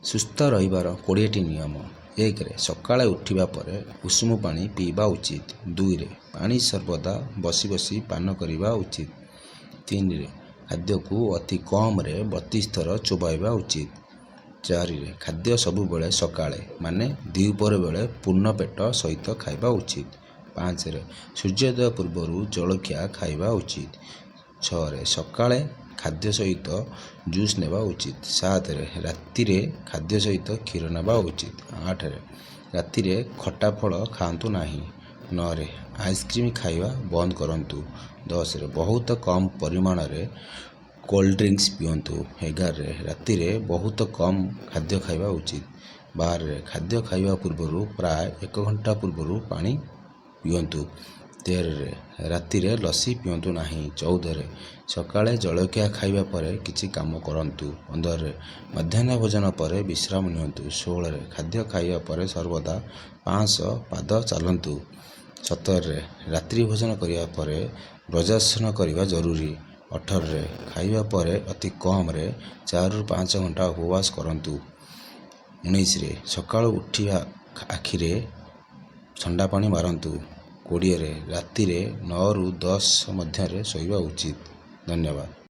ସୁସ୍ଥ ରହିବାର 20ଟି ନିୟମ। 1ରେ ସକାଳେ ଉଠିବା ପରେ ଉଷୁମ ପାଣି ପିଇବା ଉଚିତ। 2ରେ ପାଣି ସର୍ବଦା ବସି ବସି ପାନ କରିବା ଉଚିତ। 3ରେ ଖାଦ୍ୟକୁ ଅତି କମରେ 32 ଥର ଚୋବାଇବା ଉଚିତ। 4ରେ ଖାଦ୍ୟ ସବୁବେଳେ ସକାଳେ ମାନେ ଦ୍ୱିପହର ବେଳେ ପୂର୍ଣ୍ଣ ପେଟ ସହିତ ଖାଇବା ଉଚିତ। 5ରେ ସୂର୍ଯ୍ୟୋଦୟ ପୂର୍ବରୁ ଜଳଖିଆ ଖାଇବା ଉଚିତ। 6ରେ ସକାଳେ ଖାଦ୍ୟ ସହିତ ଜୁସ୍ ନେବା ଉଚିତ। 7ରେ ରାତିରେ ଖାଦ୍ୟ ସହିତ କ୍ଷୀର ନେବା ଉଚିତ। 8ରେ ରାତିରେ ଖଟା ଫଳ ଖାଆନ୍ତୁ ନାହିଁ। 9ରେ ଆଇସ୍କ୍ରିମ୍ ଖାଇବା ବନ୍ଦ କରନ୍ତୁ। 10ରେ ବହୁତ କମ୍ ପରିମାଣରେ କୋଲ୍ଡ ଡ୍ରିଙ୍କସ୍ ପିଅନ୍ତୁ। 11ରେ ରାତିରେ ବହୁତ କମ୍ ଖାଦ୍ୟ ଖାଇବା ଉଚିତ। 12ରେ ଖାଦ୍ୟ ଖାଇବା ପୂର୍ବରୁ ପ୍ରାୟ 1 ଘଣ୍ଟା ପୂର୍ବରୁ ପାଣି ପିଅନ୍ତୁ। 13ରେ ରାତିରେ ଲସି ପିଅନ୍ତୁ ନାହିଁ। 14ରେ ସକାଳେ ଜଳଖିଆ ଖାଇବା ପରେ କିଛି କାମ କରନ୍ତୁ। 15ରେ ମଧ୍ୟାହ୍ନ ଭୋଜନ ପରେ ବିଶ୍ରାମ ନିଅନ୍ତୁ। 16ରେ ଖାଦ୍ୟ ଖାଇବା ପରେ ସର୍ବଦା 500 ପାଦ ଚାଲନ୍ତୁ। 17ରେ ରାତ୍ରି ଭୋଜନ କରିବା ପରେ ବଜ୍ରାସନ କରିବା ଜରୁରୀ। 18ରେ ଖାଇବା ପରେ ଅତି କମରେ 4ରୁ 5 ଘଣ୍ଟା ଉପବାସ କରନ୍ତୁ। 19ରେ ସକାଳୁ ଉଠିବା ଆଖିରେ ଥଣ୍ଡା ପାଣି ମାରନ୍ତୁ। 20ରେ ରାତିରେ 9ରୁ 10 ମଧ୍ୟରେ ଶୋଇବା ଉଚିତ। ଧନ୍ୟବାଦ।